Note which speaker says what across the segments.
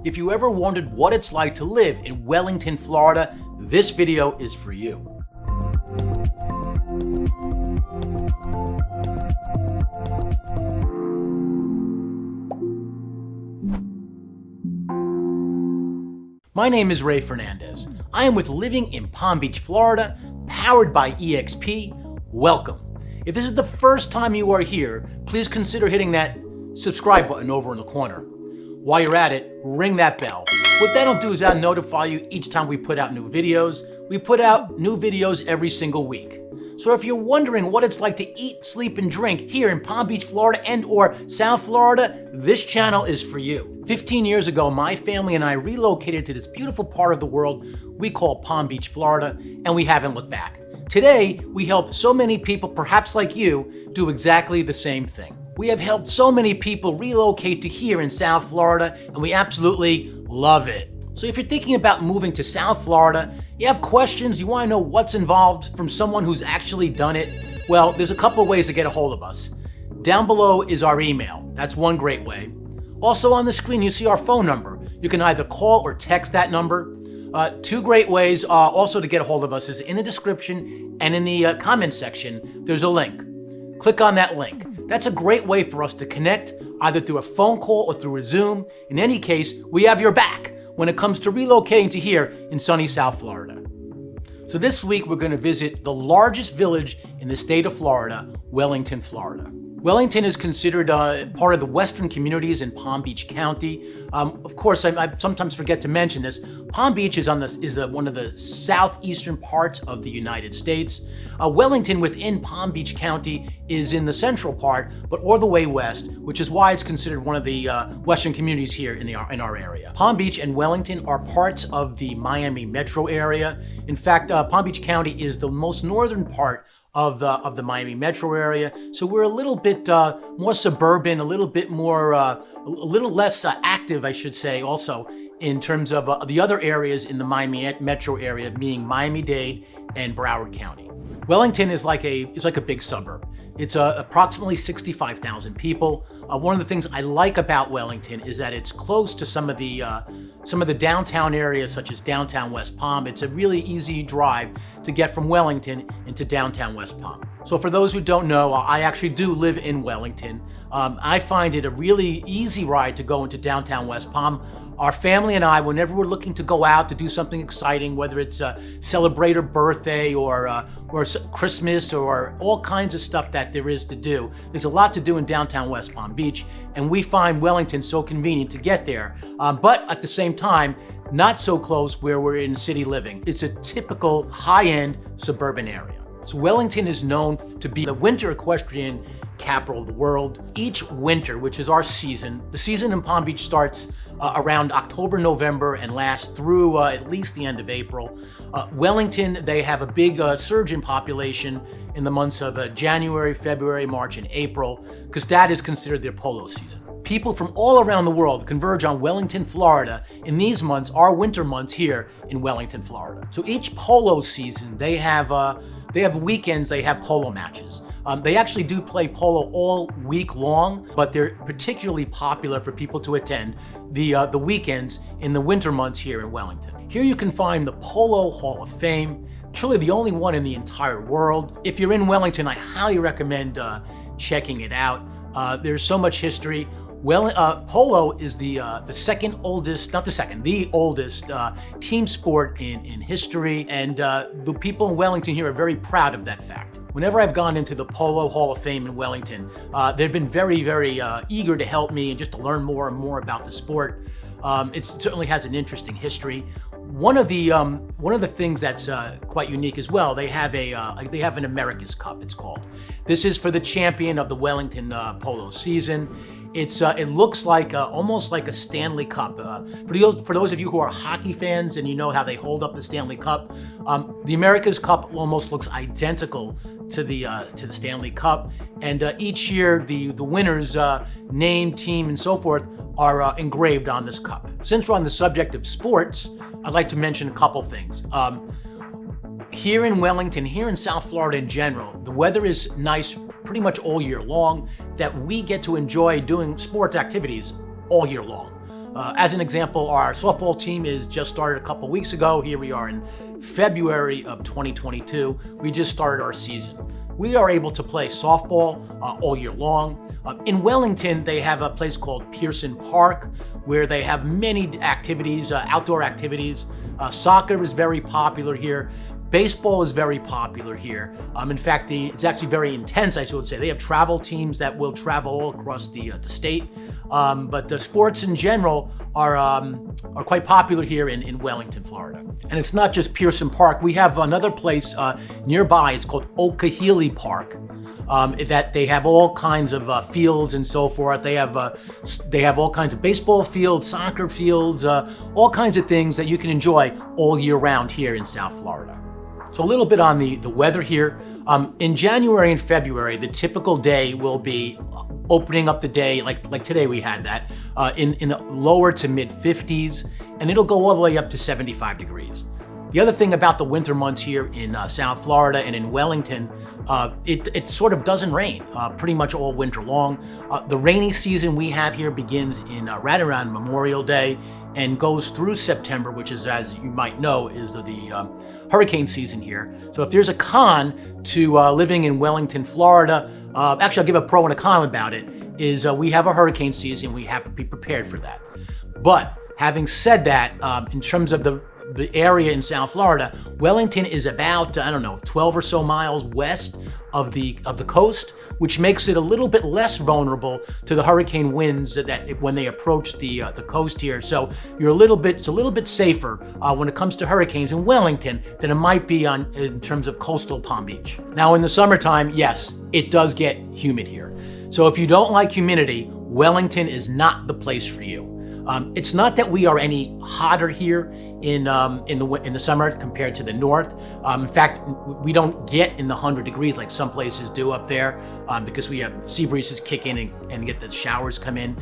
Speaker 1: If you ever wondered what it's like to live in Wellington, Florida, this video is for you. My name is Ray Fernandez. I am with Living in Palm Beach, Florida, powered by EXP. Welcome. If this is the first time you are here, please consider hitting that subscribe button over in the corner. While you're at it, ring that bell. What that'll do is that'll notify you each time we put out new videos. We put out new videos every single week. So if you're wondering what it's like to eat, sleep, and drink here in Palm Beach, Florida and or South Florida, this channel is for you. 15 years ago, my family and I relocated to this beautiful part of the world we call Palm Beach, Florida, and we haven't looked back. Today, we help so many people, perhaps like you, do exactly the same thing. We have helped so many people relocate to here in South Florida, and we absolutely love it. So if you're thinking about moving to South Florida, you have questions, you want to know what's involved from someone who's actually done it, well, there's a couple of ways to get a hold of us. Down below is our email. That's one great way. Also on the screen, you see our phone number. You can either call or text that number. Two great ways also to get a hold of us is in the description and in the comment section, there's a link. Click on that link. That's a great way for us to connect, either through a phone call or through a Zoom. In any case, we have your back when it comes to relocating to here in sunny South Florida. So this week, we're going to visit the largest village in the state of Florida, Wellington, Florida. Wellington is considered part of the western communities in Palm Beach County. Of course, I sometimes forget to mention this. Palm Beach is one of the southeastern parts of the United States. Wellington within Palm Beach County is in the central part, but all the way west, which is why it's considered one of the western communities here in our area. Palm Beach and Wellington are parts of the Miami metro area. In fact, Palm Beach County is the most northern part of the Miami metro area. So we're a little bit more suburban, a little bit more, a little less active, I should say, also in terms of the other areas in the Miami metro area, being Miami-Dade and Broward County. Wellington is like a big suburb. It's approximately 65,000 people. One of the things I like about Wellington is that it's close to some of the downtown areas, such as downtown West Palm. It's a really easy drive to get from Wellington into downtown West Palm. So for those who don't know, I actually do live in Wellington. I find it a really easy ride to go into downtown West Palm. Our family and I, whenever we're looking to go out to do something exciting, whether it's celebrate a birthday or Christmas or all kinds of stuff that there is to do, there's a lot to do in downtown West Palm Beach, and we find Wellington so convenient to get there. But at the same time, not so close where we're in city living. It's a typical high-end suburban area. So Wellington is known to be the winter equestrian capital of the world. Each winter, which is our season, the season in Palm Beach starts around October, November, and lasts through at least the end of April. Wellington, they have a big surge in population in the months of January, February, March, and April, because that is considered their polo season. People from all around the world converge on Wellington, Florida in these months, our winter months here in Wellington, Florida. So each polo season, they have weekends, they have polo matches. They actually do play polo all week long, but they're particularly popular for people to attend the weekends in the winter months here in Wellington. Here you can find the Polo Hall of Fame, truly the only one in the entire world. If you're in Wellington, I highly recommend checking it out. There's so much history. Polo is the oldest team sport in history, and the people in Wellington here are very proud of that fact. Whenever I've gone into the Polo Hall of Fame in Wellington, they've been very, very eager to help me and just to learn more and more about the sport. It certainly has an interesting history. One of the things that's quite unique as well, they have an America's Cup, it's called. This is for the champion of the Wellington polo season. It looks like almost like a Stanley Cup. For those of you who are hockey fans and you know how they hold up the Stanley Cup, the America's Cup almost looks identical to the Stanley Cup. And each year, the winners' name, team, and so forth are engraved on this cup. Since we're on the subject of sports, I'd like to mention a couple things. Here in Wellington, here in South Florida in general, the weather is nice pretty much all year long, that we get to enjoy doing sports activities all year long. As an example, our softball team is just started a couple weeks ago. Here we are in February of 2022. We just started our season. We are able to play softball all year long. In Wellington, they have a place called PIERSON Park where they have many activities, outdoor activities. Soccer is very popular here. Baseball is very popular here. In fact, it's actually very intense, I should say. They have travel teams that will travel all across the state. But the sports in general are quite popular here in Wellington, Florida. And it's not just PIERSON Park. We have another place nearby. It's called Okahili Park. That they have all kinds of fields and so forth. They have all kinds of baseball fields, soccer fields, all kinds of things that you can enjoy all year round here in South Florida. So a little bit on the weather here. In January and February, the typical day will be opening up the day, like today we had that, in the lower to mid 50s, and it'll go all the way up to 75 degrees. The other thing about the winter months here in South Florida and in Wellington, it sort of doesn't rain pretty much all winter long. The rainy season we have here begins in right around Memorial Day and goes through September, which is, as you might know, is the hurricane season here. So if there's a con to living in Wellington, Florida, actually I'll give a pro and a con about it, is we have a hurricane season. We have to be prepared for that. But having said that, in terms of the area in South Florida, Wellington is about, 12 or so miles west of the coast, which makes it a little bit less vulnerable to the hurricane winds that when they approach the coast here. So it's a little bit safer when it comes to hurricanes in Wellington than it might be in terms of coastal Palm Beach. Now in the summertime, yes, it does get humid here. So if you don't like humidity, Wellington is not the place for you. It's not that we are any hotter here in the summer compared to the north. In fact, we don't get in the 100 degrees like some places do up there because we have sea breezes kick in and get the showers come in.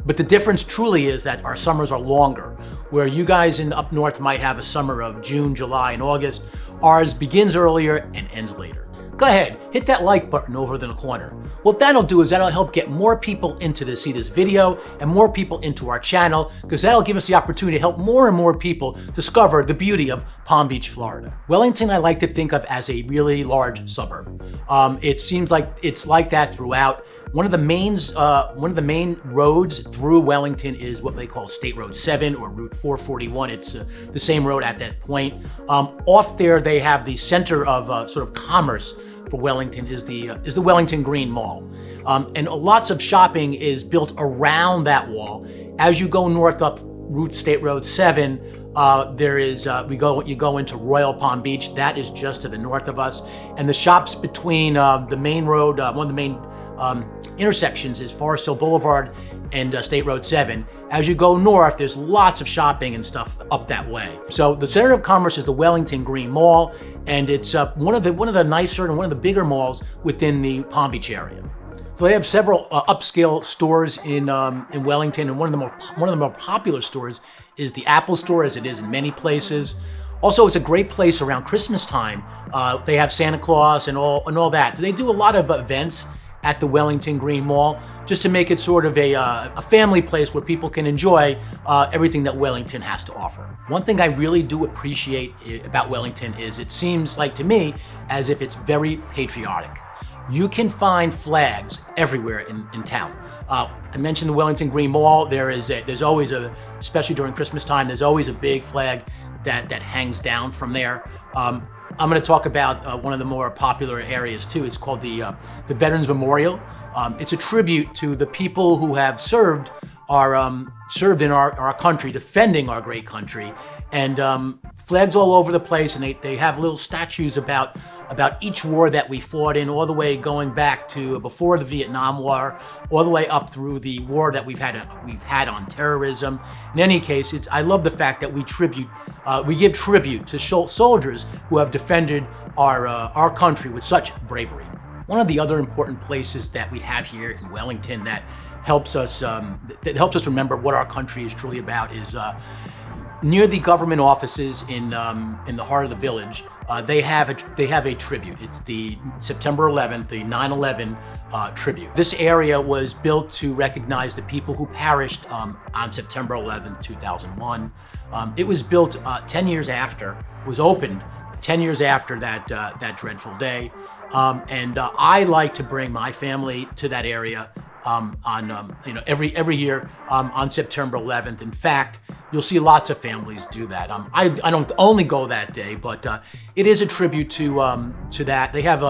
Speaker 1: But the difference truly is that our summers are longer. Where you guys up north might have a summer of June, July, and August, ours begins earlier and ends later. Go ahead, hit that like button over in the corner. What that'll do is that'll help get more people see this video and more people into our channel, because that'll give us the opportunity to help more and more people discover the beauty of Palm Beach, Florida. Wellington, I like to think of as a really large suburb. It seems like it's like that throughout. One of the main roads through Wellington is what they call State Road 7 or Route 441. It's the same road at that point. Off there, they have the center of sort of commerce for Wellington is the Wellington Green Mall. And lots of shopping is built around that wall. As you go north up State Road 7, you go into Royal Palm Beach. That is just to the north of us. And the shops between the main road, one of the main intersections is Forest Hill Boulevard and State Road 7. As you go north, there's lots of shopping and stuff up that way. So the center of commerce is the Wellington Green Mall, and it's one of the nicer and one of the bigger malls within the Palm Beach area. So they have several upscale stores in Wellington, and one of the more popular stores is the Apple Store, as it is in many places. Also, it's a great place around Christmas time. They have Santa Claus and all that. So they do a lot of events at the Wellington Green Mall, just to make it sort of a family place where people can enjoy everything that Wellington has to offer. One thing I really do appreciate about Wellington is it seems like to me as if it's very patriotic. You can find flags everywhere in town. I mentioned the Wellington Green Mall. There's always especially during Christmas time, there's always a big flag that hangs down from there. I'm going to talk about one of the more popular areas too. It's called the Veterans Memorial. It's a tribute to the people who have served in our country, defending our great country, and flags all over the place. And they have little statues about each war that we fought in, all the way going back to before the Vietnam War, all the way up through the war that we've had on terrorism. In any case, I love the fact that we give tribute to soldiers who have defended our country with such bravery. One of the other important places that we have here in Wellington that helps us remember what our country is truly about is Near the government offices in the heart of the village, they have a tribute. It's the September 11th, the 9/11 tribute. This area was built to recognize the people who perished on September 11th, 2001. It was built 10 years after, was opened 10 years after that dreadful day. And I like to bring my family to that area every year on September 11th. In fact, you'll see lots of families do that. I don't only go that day, but it is a tribute to that. They have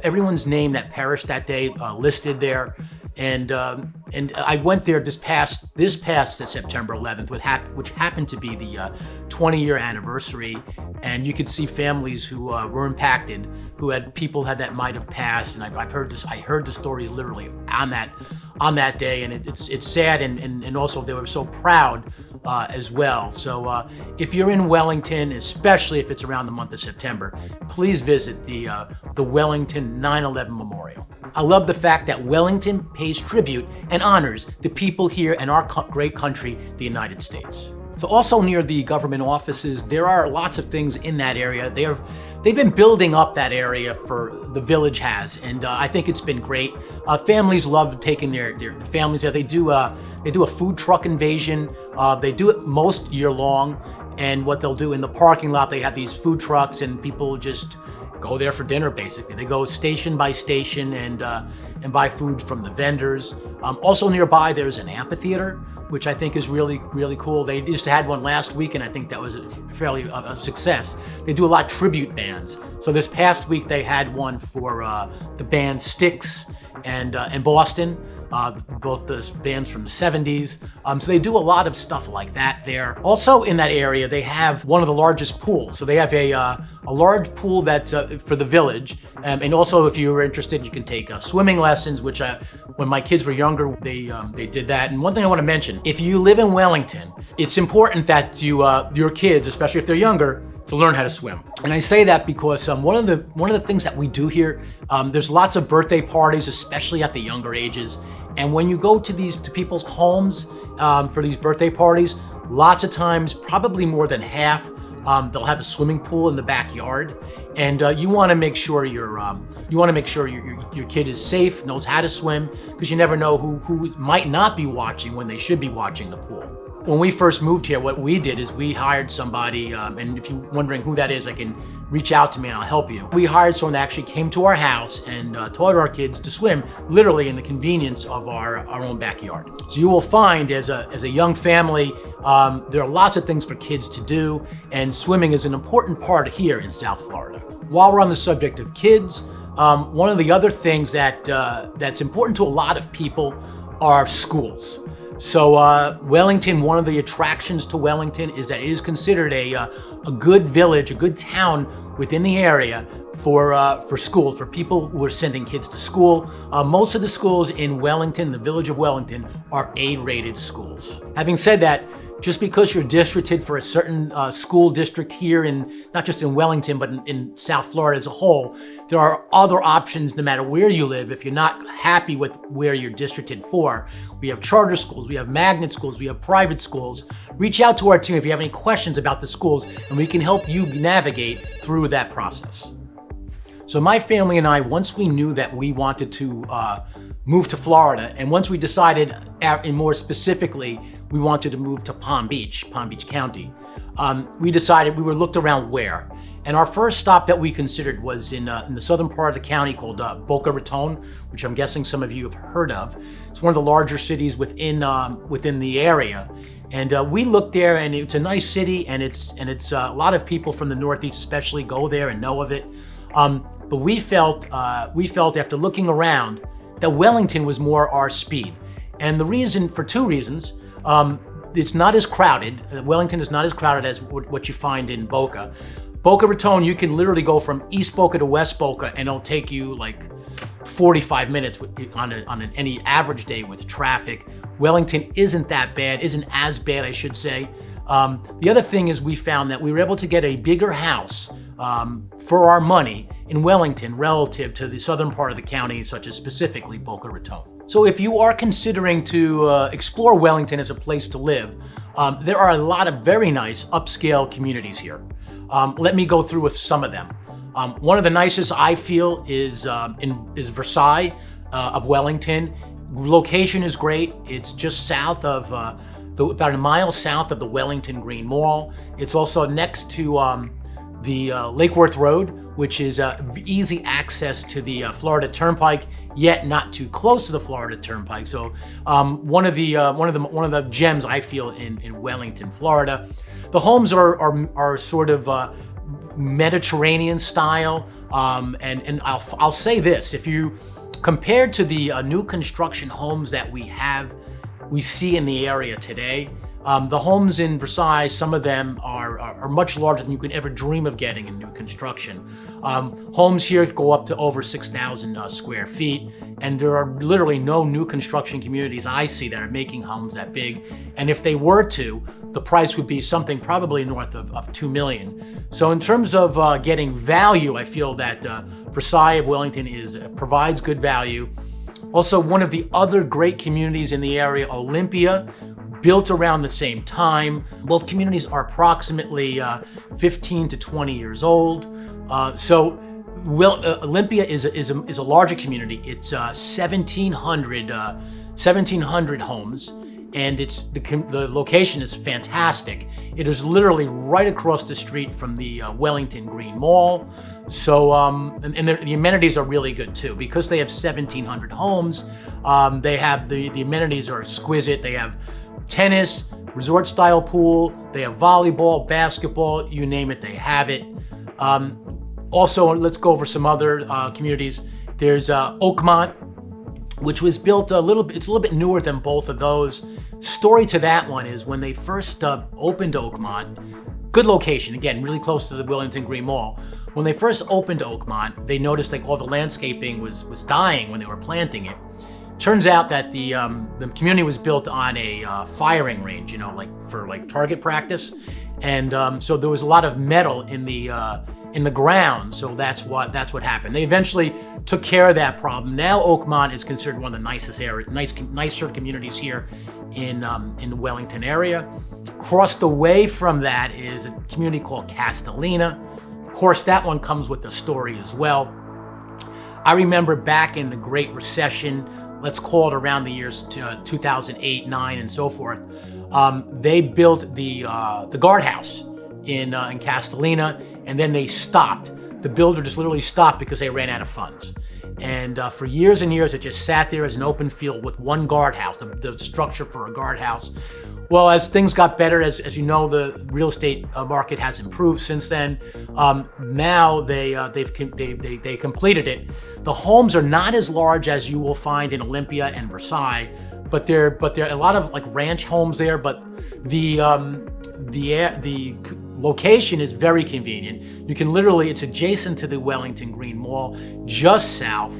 Speaker 1: everyone's name that perished that day listed there, and I went there this past September 11th, which happened to be the 20-year anniversary, and you could see families who were impacted, who had people that might have passed, and I heard the stories literally on that day, and it's sad, and also they were so proud as well. So if you're in Wellington, especially if it's around the month of September, please visit the Wellington 9/11 Memorial. I love the fact that Wellington pays tribute and honors the people here in our great country, the United States. So also near the government offices, there are lots of things in that area. They've been building up that area the village has, and I think it's been great. Families love taking their families there. They do a food truck invasion. They do it most year long, and what they'll do in the parking lot, they have these food trucks, and people just go there for dinner, basically. They go station by station and buy food from the vendors. Also nearby, there's an amphitheater, which I think is really, really cool. They just had one last week, and I think that was a success. They do a lot of tribute bands. So this past week, they had one for the band Styx and Boston, both those bands from the 70s. So they do a lot of stuff like that there. Also in that area, they have one of the largest pools. So they have a large pool that's for the village. And also, if you were interested, you can take swimming lessons, which when my kids were younger, they did that. And one thing I want to mention, if you live in Wellington, it's important that your kids, especially if they're younger, to learn how to swim. And I say that because one of the things that we do here, there's lots of birthday parties, especially at the younger ages. And when you go to people's homes for these birthday parties, lots of times, probably more than half, they'll have a swimming pool in the backyard, and you want to make sure your kid is safe, knows how to swim, because you never know who might not be watching when they should be watching the pool. When we first moved here, what we did is we hired somebody, and if you're wondering who that is, I can reach out to me and I'll help you. We hired someone that actually came to our house and taught our kids to swim, literally in the convenience of our own backyard. So you will find as a young family, there are lots of things for kids to do, and swimming is an important part here in South Florida. While we're on the subject of kids, one of the other things that's important to a lot of people are schools. So Wellington, one of the attractions to Wellington is that it is considered a good village, a good town within the area for schools, for people who are sending kids to school. Most of the schools in Wellington, the village of Wellington, are A-rated schools. Having said that, just because you're districted for a certain school district here not just in Wellington, but in South Florida as a whole, there are other options no matter where you live. If you're not happy with where you're districted for, we have charter schools, we have magnet schools, we have private schools. Reach out to our team if you have any questions about the schools, and we can help you navigate through that process. So my family and I, once we knew that we wanted to move to Florida, and once we decided, and more specifically, we wanted to move to Palm Beach County, we decided, we looked around where. And our first stop that we considered was in the southern part of the county called Boca Raton, which I'm guessing some of you have heard of. It's one of the larger cities within the area. And we looked there, and it's a nice city, and it's a lot of people from the Northeast especially go there and know of it. But we felt after looking around that Wellington was more our speed. And the reason, for two reasons, it's not as crowded. Wellington is not as crowded as what you find in Boca. Boca Raton, you can literally go from East Boca to West Boca, and it'll take you like 45 minutes on any average day with traffic. Wellington isn't that bad, isn't as bad, I should say. The other thing is we found that we were able to get a bigger house for our money in Wellington relative to the southern part of the county, such as specifically Boca Raton. So if you are considering to explore Wellington as a place to live, there are a lot of very nice upscale communities here. Let me go through with some of them. One of the nicest I feel is Versailles of Wellington. Location is great. It's just south of, about a mile south of the Wellington Green Mall. It's also next to the Lake Worth Road, which is easy access to the Florida Turnpike, yet not too close to the Florida Turnpike. So one of the gems I feel in Wellington, Florida. The homes are sort of Mediterranean style, and I'll say this: if you compared to the new construction homes that we see in the area today, the homes in Versailles, some of them are much larger than you could ever dream of getting in new construction. Homes here go up to over 6,000 square feet, and there are literally no new construction communities I see that are making homes that big. And if they were to, the price would be something probably north of $2 million. So in terms of getting value, I feel that Versailles of Wellington provides good value. Also, one of the other great communities in the area, Olympia, built around the same time. Both communities are approximately 15 to 20 years old. Olympia is a larger community. It's 1,700 homes, and the location is fantastic. It is literally right across the street from the Wellington Green Mall. So, and the amenities are really good too. Because they have 1,700 homes, they have the amenities are exquisite. They have tennis, resort style pool, they have volleyball, basketball, you name it, they have it. Also, let's go over some other communities. There's Oakmont, which was built it's a little bit newer than both of those. Story to that one is when they first opened Oakmont, good location, again, really close to the Wellington Green Mall. When they first opened Oakmont, they noticed like all the landscaping was dying when they were planting it. Turns out that the community was built on a firing range, like for target practice, and so there was a lot of metal in the ground. So that's what happened. They eventually took care of that problem. Now Oakmont is considered one of the nicest nicer communities here in the Wellington area. Across the way from that is a community called Castellina. Of course, that one comes with a story as well. I remember back in the Great Recession, let's call it around the years 2008, 9, and so forth. They built the guardhouse in Castellina, and then they stopped. The builder just literally stopped because they ran out of funds. And for years and years, it just sat there as an open field with one guardhouse, the structure for a guardhouse. Well, as things got better, as you know, the real estate market has improved since then. Now they completed it. The homes are not as large as you will find in Olympia and Versailles, but there are a lot of ranch homes there. But the location is very convenient. You can literally, it's adjacent to the Wellington Green Mall, just south.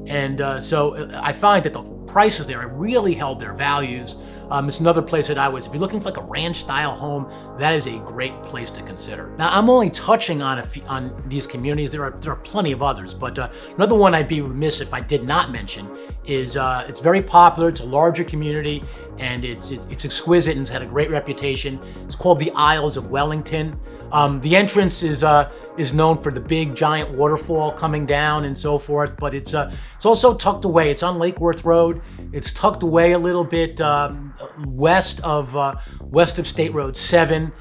Speaker 1: And so I find that the prices there have really held their values. It's another place that if you're looking for a ranch style home, that is a great place to consider. Now, I'm only touching on these communities. There are plenty of others, but another one I'd be remiss if I did not mention is it's very popular. It's a larger community, and it's exquisite, and it's had a great reputation. It's called the Isles of Wellington. The entrance is known for the big giant waterfall coming down and so forth, but it's also tucked away. It's on Lake Worth Road. It's tucked away a little bit west of State Road 7.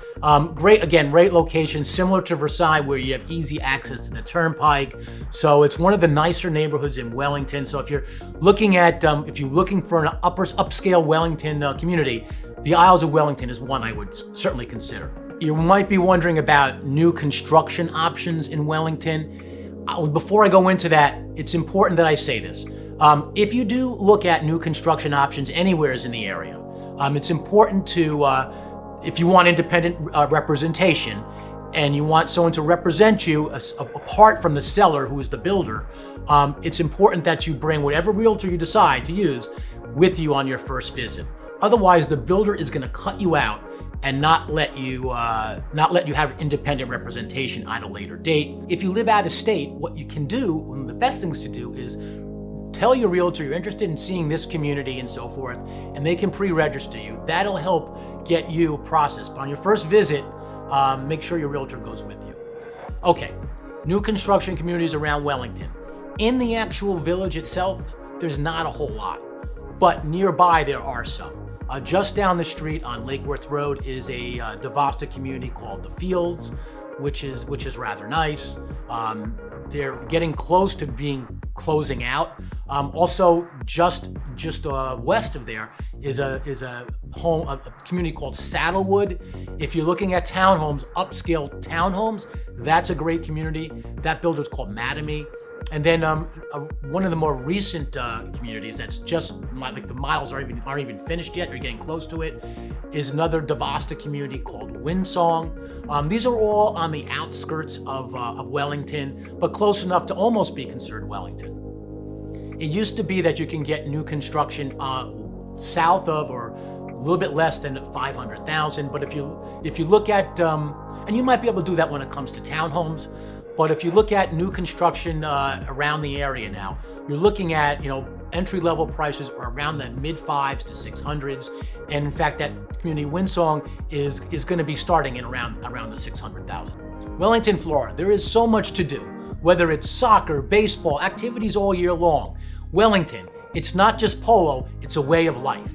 Speaker 1: Great location, similar to Versailles, where you have easy access to the Turnpike. So it's one of the nicer neighborhoods in Wellington. So if you're looking for an upscale Wellington community, the Isles of Wellington is one I would certainly consider. You might be wondering about new construction options in Wellington. Before I go into that, it's important that I say this. If you do look at new construction options anywhere in the area, it's important to, if you want independent representation and you want someone to represent you apart from the seller who is the builder, it's important that you bring whatever realtor you decide to use with you on your first visit. Otherwise, the builder is going to cut you out and not let you have independent representation at a later date. If you live out of state, what you can do, one of the best things to do is tell your realtor you're interested in seeing this community and so forth, and they can pre-register you. That'll help get you processed. But on your first visit, make sure your realtor goes with you. Okay, new construction communities around Wellington. In the actual village itself, there's not a whole lot, but nearby there are some. Just down the street on Lake Worth Road is a Devasta community called The Fields, which is rather nice. They're getting close to closing out. Also, just west of there is a community called Saddlewood. If you're looking at townhomes, upscale townhomes, that's a great community. That builder's called Mattamy. And then one of the more recent communities that's just like the models aren't even finished yet, or getting close to it, is another Devasta community called Windsong. These are all on the outskirts of Wellington, but close enough to almost be considered Wellington. It used to be that you can get new construction south of or a little bit less than 500,000, but if you look at and you might be able to do that when it comes to townhomes. But if you look at new construction around the area now, you're looking at entry-level prices are around the mid-5s to 600s, and in fact, that community Windsong is going to be starting in around the 600,000. Wellington, Florida, there is so much to do. Whether it's soccer, baseball, activities all year long. Wellington, it's not just polo; it's a way of life.